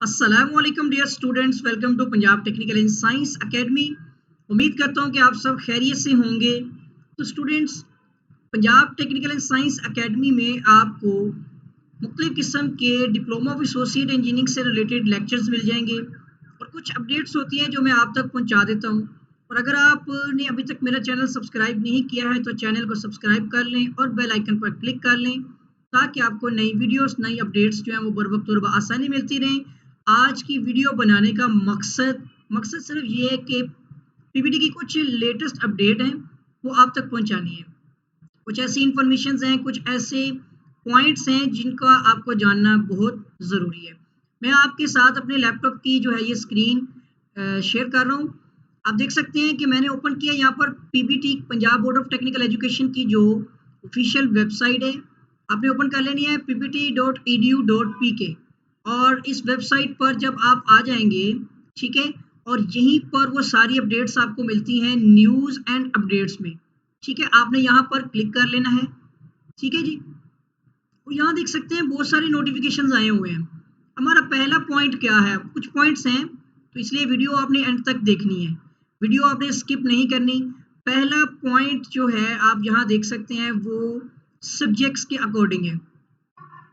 अस्सलामुअलैकुम dear students, welcome to Punjab technical and science academy. उम्मीद करता हूँ कि आप सब खैरियत से होंगे। तो students, Punjab technical and science academy में आपको मुख्तलिफ़ किस्म के डिप्लोमा ऑफ एसोसिएट इंजीनियरिंग से रिलेटेड लेक्चर्स मिल जाएंगे और कुछ अपडेट्स होती हैं जो मैं आप तक पहुँचा देता हूँ। और अगर आपने अभी तक मेरा चैनल सब्सक्राइब नहीं किया है तो चैनल को सब्सक्राइब कर लें और बेल आइकन पर क्लिक कर लें ताकि आपको नई वीडियोस नई अपडेट्स जो हैं वो बर वक्त और बआसानी मिलती रहें। आज की वीडियो बनाने का मकसद मकसद सिर्फ ये है कि पीपीटी की कुछ लेटेस्ट अपडेट हैं वो आप तक पहुंचानी है। कुछ ऐसी इंफॉर्मेशन हैं, कुछ ऐसे पॉइंट्स हैं जिनका आपको जानना बहुत ज़रूरी है। मैं आपके साथ अपने लैपटॉप की जो है ये स्क्रीन शेयर कर रहा हूँ। आप देख सकते हैं कि मैंने ओपन किया यहाँ पर PBT Punjab board of technical education की जो ऑफिशियल वेबसाइट है, आपने ओपन कर लेनी है ppt.edu.pk। और इस वेबसाइट पर जब आप आ जाएंगे, ठीक है, और यहीं पर वो सारी अपडेट्स आपको मिलती हैं न्यूज़ एंड अपडेट्स में। ठीक है, आपने यहाँ पर क्लिक कर लेना है। ठीक है जी, तो यहाँ देख सकते हैं बहुत सारे नोटिफिकेशंस आए हुए हैं। हमारा पहला पॉइंट क्या है, कुछ पॉइंट्स हैं तो इसलिए वीडियो आपने एंड तक देखनी है, वीडियो आपने स्किप नहीं करनी। पहला पॉइंट जो है आप यहाँ देख सकते हैं वो सब्जेक्ट्स के अकॉर्डिंग है।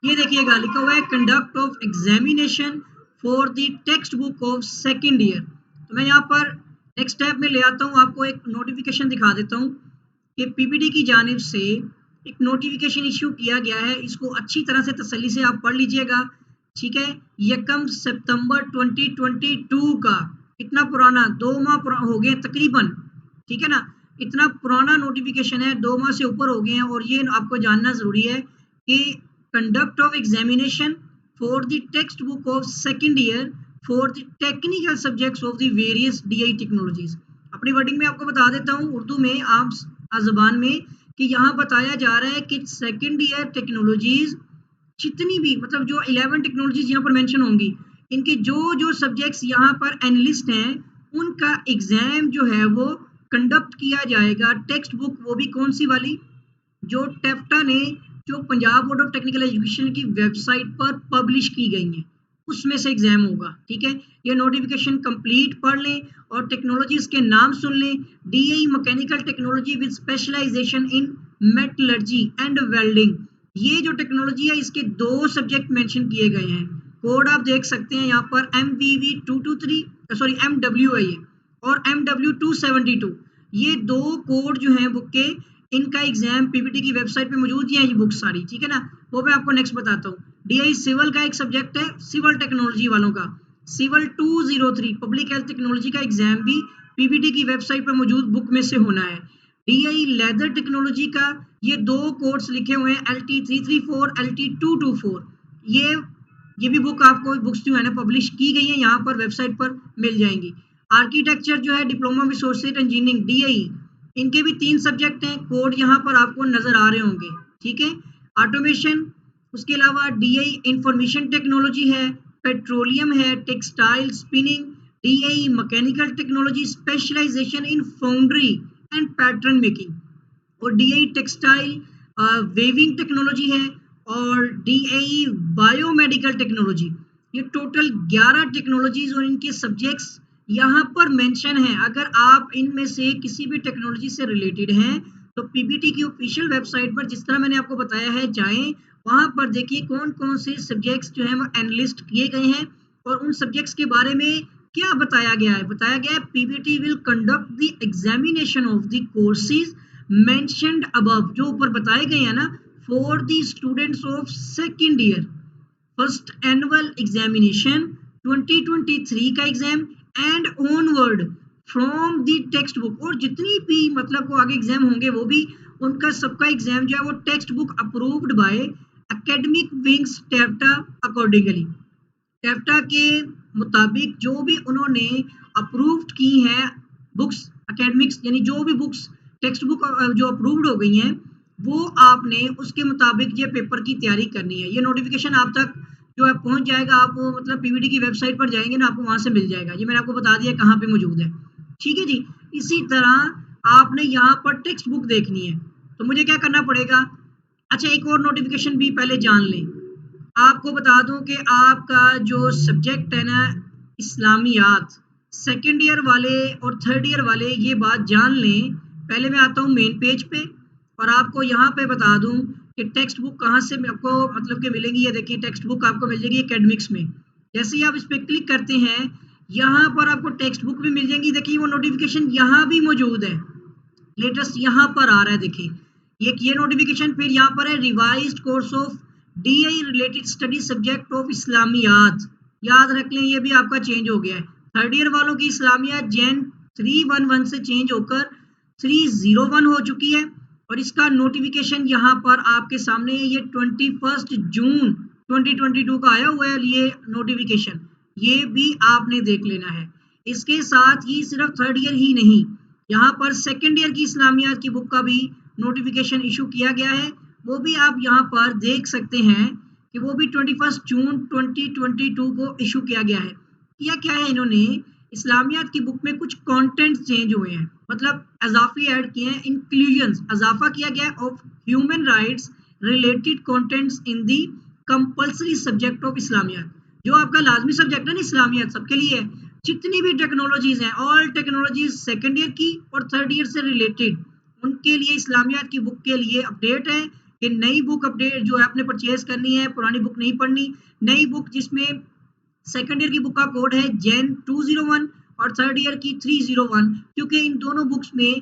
ये देखिएगा लिखा हुआ है conduct of examination for the text book of second year. तो मैं यहाँ पर नेक्स्ट स्टेप में ले आता हूँ, आपको एक नोटिफिकेशन दिखा देता हूँ कि पीपीटी की जानिब से एक नोटिफिकेशन इश्यू किया गया है। इसको अच्छी तरह से तसल्ली से आप पढ़ लीजिएगा। ठीक है, 1 सितंबर 2022 का, इतना पुराना, 2 माह हो गए तकरीबन। ठीक है ना, इतना पुराना नोटिफिकेशन है, 2 माह से ऊपर हो गए हैं। और ये आपको जानना ज़रूरी है कि conduct of examination for the textbook of second year for the technical subjects of the various DI technologies। अपनी वर्डिंग में आपको बता देता हूँ उर्दू में आम ज़बान में कि यहाँ बताया जा रहा है कि सेकेंड ईयर टेक्नोलॉजीज जितनी भी, मतलब जो 11 टेक्नोलॉजीज यहाँ पर मेंशन होंगी, इनके जो जो सब्जेक्ट्स यहाँ पर एनालिस्ट हैं उनका एग्जाम जो है वो कंडक्ट किया जाएगा। टेक्स्ट बुक वो भी कौन सी वाली, जो टेफ्टा ने, जो Punjab board of technical education की वेबसाइट पर पब्लिश की गई हैं, उसमें से एग्जाम होगा। ठीक है, ये नोटिफिकेशन कंप्लीट पढ़ लें और टेक्नोलॉजीज के नाम सुन लें। DI mechanical technology with specialization in metallurgy and welding, ये जो टेक्नोलॉजी है इसके 2 सब्जेक्ट मेंशन किए गए हैं। कोड आप देख सकते हैं यहाँ पर MVV223, सॉरी MW है ये, और MW272, ये 2 कोड जो हैं बुक के, इनका एग्जाम पीपीटी की वेबसाइट पे मौजूद है, ये बुक सारी। ठीक है ना, वो मैं आपको नेक्स्ट बताता हूँ। डीआई सिविल का एक सब्जेक्ट है, सिविल टेक्नोलॉजी वालों का, सिविल 203 पब्लिक हेल्थ टेक्नोलॉजी का एग्जाम भी पीपीटी की वेबसाइट पर मौजूद बुक में से होना है। डीआई लेदर टेक्नोलॉजी का ये 2 कोर्स लिखे हुए हैं, LT334 LT224। ये भी बुक आपको, बुक्स जो है ना पब्लिश की गई है, यहाँ पर वेबसाइट पर मिल जाएंगी। आर्किटेक्चर जो है diploma of associate engineering DI, इनके भी 3 सब्जेक्ट हैं, कोड यहाँ पर आपको नजर आ रहे होंगे। ठीक है, ऑटोमेशन, उसके अलावा डीआई इंफॉर्मेशन टेक्नोलॉजी है, पेट्रोलियम है, textile spinning, DI mechanical technology specialization in foundry and pattern making, और डीआई टेक्सटाइल वेविंग टेक्नोलॉजी है, और डीआई बायोमेडिकल टेक्नोलॉजी। ये टोटल 11 टेक्नोलॉजीज और इनके सब्जेक्ट्स यहाँ पर मेंशन है। अगर आप इनमें से किसी भी टेक्नोलॉजी से रिलेटेड हैं तो पीबीटी की ऑफिशियल वेबसाइट पर, जिस तरह मैंने आपको बताया है, जाएं, वहाँ पर देखिए कौन कौन से सब्जेक्ट्स जो हैं वो एनालिस्ट किए गए हैं और उन सब्जेक्ट्स के बारे में क्या बताया गया है। बताया गया है PBT will conduct the examination of the courses mentioned above, जो ऊपर बताए गए हैं ना, for the students of second year first annual examination 2023 का exam and onward from the text book, और जितनी भी मतलब को आगे एग्जाम होंगे वो भी उनका सबका एग्जाम जो है वो text book approved by academic wings taffeta accordingly. Taffeta के मुताबिक जो भी उन्होंने अप्रूव्ड की हैं बुक्स एकेडमिक्स, यानी जो भी बुक्स टेक्स्ट बुक जो अप्रूव्ड हो गई हैं वो आपने उसके मुताबिक ये पेपर की तैयारी करनी है। ये नोटिफिकेशन आप तक जो है पहुंच जाएगा, आप मतलब पीवीटी की वेबसाइट पर जाएंगे ना, आपको वहां से मिल जाएगा। ये मैंने आपको बता दिया कहाँ पे मौजूद है। ठीक है जी, इसी तरह आपने यहाँ पर टेक्स्ट बुक देखनी है तो मुझे क्या करना पड़ेगा। अच्छा, एक और नोटिफिकेशन भी पहले जान लें। आपको बता दूं कि आपका जो सब्जेक्ट है ना इस्लामियात, सेकंड ईयर वाले और थर्ड ईयर वाले ये बात जान लें। पहले मैं आता हूँ मेन पेज पे और आपको यहाँ पे बता दूं कि टेक्स्ट बुक कहाँ से आपको मतलब कि मिलेंगी। ये देखिए टेक्स्ट बुक आपको मिल जाएगी एकेडमिक्स में। जैसे ही आप इस पर क्लिक करते हैं यहाँ पर आपको टेक्स्ट बुक भी मिल जाएगी। देखिए वो नोटिफिकेशन यहाँ भी मौजूद है, लेटेस्ट यहाँ पर आ रहा है। देखिए ये नोटिफिकेशन, फिर यहाँ पर है revised course of DI related study subject of Islamiat. याद रख लें ये भी आपका चेंज हो गया है। थर्ड ईयर वालों की इस्लामियात जैन 311 से चेंज होकर 301 हो चुकी है और इसका नोटिफिकेशन यहाँ पर आपके सामने ये 21 जून 2022 का आया हुआ है ये नोटिफिकेशन। ये भी आपने देख लेना है। इसके साथ ही सिर्फ थर्ड ईयर ही नहीं, यहाँ पर सेकेंड ईयर की इस्लामियात की बुक का भी नोटिफिकेशन इशू किया गया है। वो भी आप यहाँ पर देख सकते हैं कि वो भी 21 जून 2022 को इशू किया गया है। किया क्या है इन्होंने, इस्लामियात की बुक में कुछ कंटेंट चेंज हुए हैं, मतलब अजाफी ऐड किए हैं, इंक्लूजन अजाफा किया गया है of human rights related contents in the compulsory subject of Islamiat. जो आपका लाजमी सब्जेक्ट है ना इस्लामियात सबके लिए है। जितनी भी टेक्नोलॉजीज हैं, ऑल टेक्नोलॉजीज सेकेंड ईयर की और थर्ड ईयर से रिलेटेड, उनके लिए इस्लामियात की बुक के लिए अपडेट है कि नई बुक अपडेट जो है आपने परचेज करनी है, पुरानी बुक नहीं पढ़नी। नई बुक जिसमें सेकेंड ईयर की बुक का कोड है जेन 201 और थर्ड ईयर की 301, क्योंकि इन दोनों बुक्स में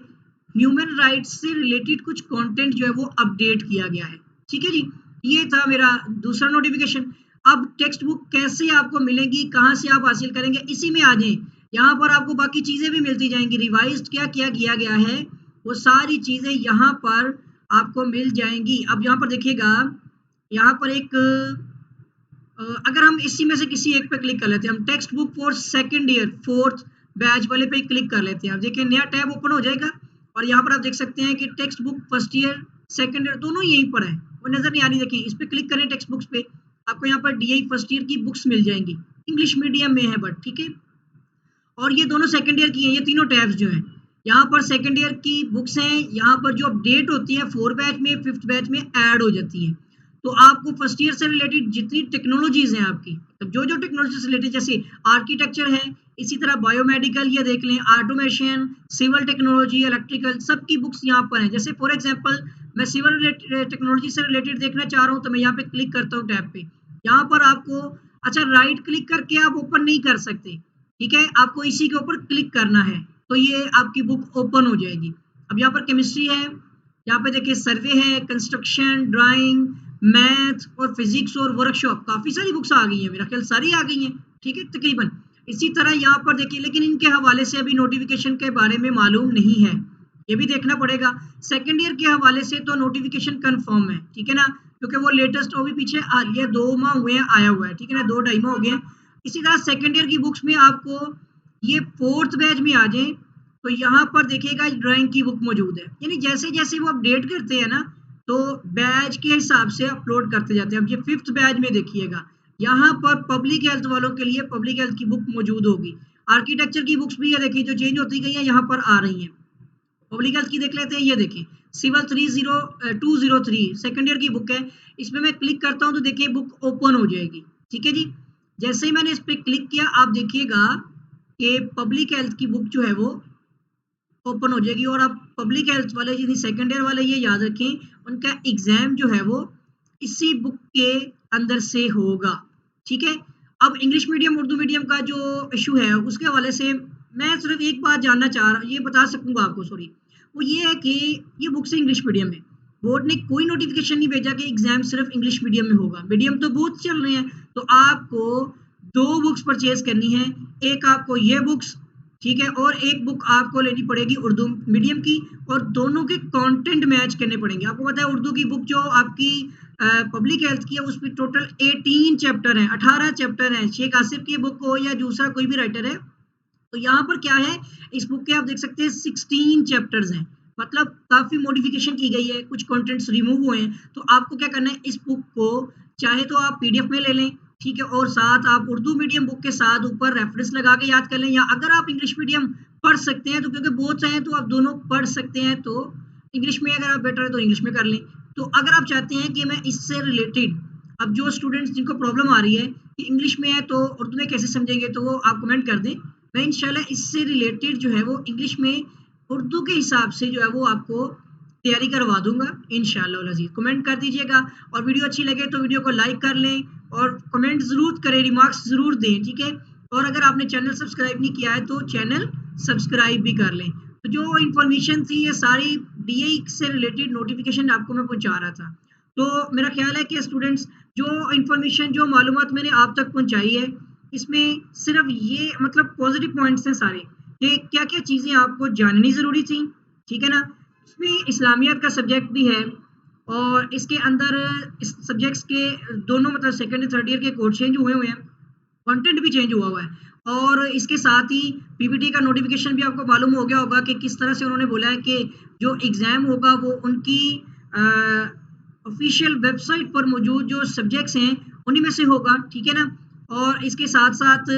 ह्यूमन राइट्स से रिलेटेड कुछ कंटेंट जो है वो अपडेट किया गया है। ठीक है जी, ये था मेरा दूसरा नोटिफिकेशन। अब टेक्स्ट बुक कैसे आपको मिलेगी, कहाँ से आप हासिल करेंगे, इसी में आ जाएं। यहाँ पर आपको बाकी चीजें भी मिलती जाएंगी, रिवाइज्ड क्या क्या किया गया है वो सारी चीजें यहाँ पर आपको मिल जाएंगी। अब यहाँ पर देखिएगा, यहाँ पर एक अगर हम इसी में से किसी एक पे क्लिक कर लेते हैं, हम text book for second year fourth batch वाले पे क्लिक कर लेते हैं। आप देखिए नया टैब ओपन हो जाएगा और यहाँ पर आप देख सकते हैं कि text book first year second year दोनों यहीं पर है, वो नजर नहीं आ रही। देखिए इस पे क्लिक करें टेक्स्ट बुक्स पे, आपको यहाँ पर डीआई फर्स्ट ईयर की बुक्स मिल जाएंगी, इंग्लिश मीडियम में है बट ठीक है। और ये दोनों सेकंड ईयर की हैं, ये तीनों टैब्स जो हैं यहाँ पर सेकंड ईयर की बुक्स हैं। यहाँ पर जो अपडेट होती है फोर्थ बैच में फिफ्थ बैच में ऐड हो जाती हैं। तो आपको फर्स्ट ईयर से रिलेटेड जितनी टेक्नोलॉजीज हैं आपकी, तो जो जो टेक्नोलॉजी से रिलेटेड जैसे आर्किटेक्चर है, इसी तरह बायोमेडिकल, ये देख लें ऑटोमेशन, सिविल टेक्नोलॉजी, इलेक्ट्रिकल, सबकी बुक्स यहाँ पर हैं। जैसे फॉर एग्जांपल मैं सिविल टेक्नोलॉजी से रिलेटेड देखना चाह रहा हूँ तो मैं यहाँ पे क्लिक करता हूँ टैब पे। यहाँ पर आपको अच्छा राइट क्लिक करके आप ओपन नहीं कर सकते, ठीक है, आपको इसी के ऊपर क्लिक करना है तो ये आपकी बुक ओपन हो जाएगी। अब यहाँ पर केमिस्ट्री है, यहाँ पे देखिए सर्वे है, कंस्ट्रक्शन, ड्राइंग, मैथ और फिजिक्स और वर्कशॉप, काफी सारी बुक्स आ गई हैं, मेरा ख्याल सारी आ गई हैं, ठीक है तकरीबन। इसी तरह यहाँ पर देखिए, लेकिन इनके हवाले से अभी नोटिफिकेशन के बारे में मालूम नहीं है, ये भी देखना पड़ेगा। सेकेंड ईयर के हवाले से तो नोटिफिकेशन कंफर्म है, ठीक है ना, क्योंकि वो लेटेस्ट वो भी पीछे आ लिया, 2 माह हुए हैं आया हुआ है, ठीक है ना, 2-2.5 माह हो गए हैं। इसी तरह सेकेंड ईयर की बुक्स में आपको ये फोर्थ बैच में आ जाए तो यहाँ पर देखिएगा ड्राइंग की बुक मौजूद है। यानी जैसे जैसे वो अपडेट करते हैं ना तो बैच के हिसाब से अपलोड करते जाते हैं। अब ये फिफ्थ बैच में देखिएगा, यहाँ पर पब्लिक हेल्थ वालों के लिए पब्लिक हेल्थ की बुक मौजूद होगी। आर्किटेक्चर की बुक्स भी ये देखिए जो चेंज होती गई है यहाँ पर आ रही हैं। पब्लिक हेल्थ की देख लेते हैं, ये देखें सिविल 203 सेकेंड ईयर की बुक है। इसमें मैं क्लिक करता हूँ तो देखिए बुक ओपन हो जाएगी, ठीक है जी। जैसे ही मैंने इस पर क्लिक किया आप देखिएगा कि पब्लिक हेल्थ की बुक जो है वो ओपन हो जाएगी। और आप पब्लिक हेल्थ वाले जिन्हें सेकेंड ईयर वाले ये याद रखें उनका एग्जाम जो है वो इसी बुक के अंदर से होगा, ठीक है। अब इंग्लिश मीडियम उर्दू मीडियम का जो इशू है उसके हवाले से मैं सिर्फ एक बात जानना चाह रहा, ये बता सकूंगा आपको, सॉरी, वो ये है कि ये बुक्स इंग्लिश मीडियम में, बोर्ड ने कोई नोटिफिकेशन नहीं भेजा कि एग्जाम सिर्फ इंग्लिश मीडियम में होगा। मीडियम तो बहुत चल रहे हैं, तो आपको 2 बुक्स परचेज करनी है, एक आपको ये बुक्स, ठीक है, और एक बुक आपको लेनी पड़ेगी उर्दू मीडियम की, और दोनों के कंटेंट मैच करने पड़ेंगे। आपको पता है उर्दू की बुक जो आपकी पब्लिक हेल्थ की है उसमें टोटल 18 चैप्टर हैं, 18 चैप्टर हैं, शेख आसिफ की बुक हो या दूसरा कोई भी राइटर है। तो यहाँ पर क्या है, इस बुक के आप देख सकते हैं 16 चैप्टर्स हैं, मतलब काफी मॉडिफिकेशन की गई है, कुछ कंटेंट्स रिमूव हुए हैं। तो आपको क्या करना है, इस बुक को चाहे तो आप पीडीएफ में ले लें, ठीक है, और साथ आप उर्दू मीडियम बुक के साथ ऊपर रेफरेंस लगा के याद कर लें, या अगर आप इंग्लिश मीडियम पढ़ सकते हैं तो क्योंकि बोथ हैं तो आप दोनों पढ़ सकते हैं, तो इंग्लिश में अगर आप बेटर है तो इंग्लिश में कर लें। तो अगर आप चाहते हैं कि मैं इससे रिलेटेड अब जो स्टूडेंट्स जिनको प्रॉब्लम आ रही है कि इंग्लिश में है तो उर्दू में कैसे समझेंगे, तो वो आप कमेंट कर दें। मैं इंशाल्लाह इससे रिलेटेड जो है वो इंग्लिश में उर्दू के हिसाब से जो है वो आपको तैयारी करवा दूँगा इंशाअल्लाह वल अज़ीज़। कमेंट कर दीजिएगा और वीडियो अच्छी लगे तो वीडियो को लाइक कर लें और कमेंट ज़रूर करें, रिमार्क्स ज़रूर दें, ठीक है? और अगर आपने चैनल सब्सक्राइब नहीं किया है तो चैनल सब्सक्राइब भी कर लें। तो जो इन्फॉर्मेशन थी ये सारी बीए से रिलेटेड नोटिफ़िकेशन आपको मैं पहुँचा रहा था। तो मेरा ख़्याल है कि स्टूडेंट्स जो इन्फॉर्मेशन जो मालूमात मैंने आप तक पहुँचाई है, इसमें सिर्फ़ ये मतलब पॉज़िटिव पॉइंट्स हैं सारे, कि क्या-क्या चीज़ें आपको जाननी ज़रूरी थी, ठीक है ना? इसमें इस्लामियत का सब्जेक्ट भी है और इसके अंदर इस सब्जेक्ट्स के दोनों मतलब सेकंड थर्ड ईयर के कोड चेंज हुए हुए हैं, कंटेंट भी चेंज हुआ हुआ है और इसके साथ ही पीपीटी का नोटिफिकेशन भी आपको मालूम हो गया होगा कि किस तरह से उन्होंने बोला है कि जो एग्ज़ाम होगा वो उनकी ऑफिशियल वेबसाइट पर मौजूद जो सब्जेक्ट्स हैं उन्हीं में से होगा, ठीक है ना? और इसके साथ-साथ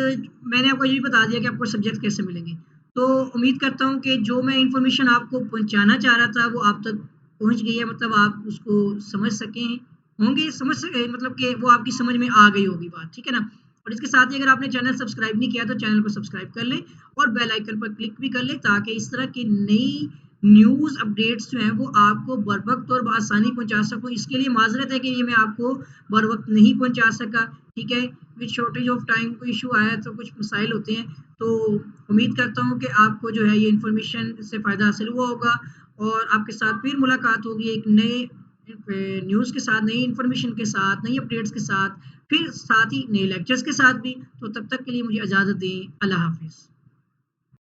मैंने आपको ये भी बता दिया कि आपको सब्जेक्ट कैसे मिलेंगे। तो उम्मीद करता हूँ कि जो मैं इन्फॉर्मेशन आपको पहुँचाना चाह रहा था वो आप तक पहुँच गई है, मतलब आप उसको समझ सके होंगे, समझ सके मतलब कि वो आपकी समझ में आ गई होगी बात, ठीक है ना? और इसके साथ ही अगर आपने चैनल सब्सक्राइब नहीं किया तो चैनल को सब्सक्राइब कर लें और बेल आइकन पर क्लिक भी कर लें ताकि इस तरह की नई न्यूज़ अपडेट्स जो हैं वो आपको बर वक़्त और बआसानी पहुँचा सकूँ। इसके लिए माज़रत है कि ये मैं आपको बर वक़्त नहीं पहुँचा सका, ठीक है? विद शॉर्टेज ऑफ टाइम कोई इश्यू आया तो कुछ मसाइल होते हैं। तो उम्मीद करता हूँ कि आपको जो है ये इन्फॉर्मेशन से फ़ायदा हासिल हुआ होगा और आपके साथ फिर मुलाकात होगी एक नए न्यूज़ के साथ, नई इन्फॉर्मेशन के साथ, नई अपडेट्स के साथ, फिर साथ ही नए लेक्चर्स के साथ भी। तो तब तक के लिए मुझे इजाज़त दें। अल्लाह हाफ़िज़।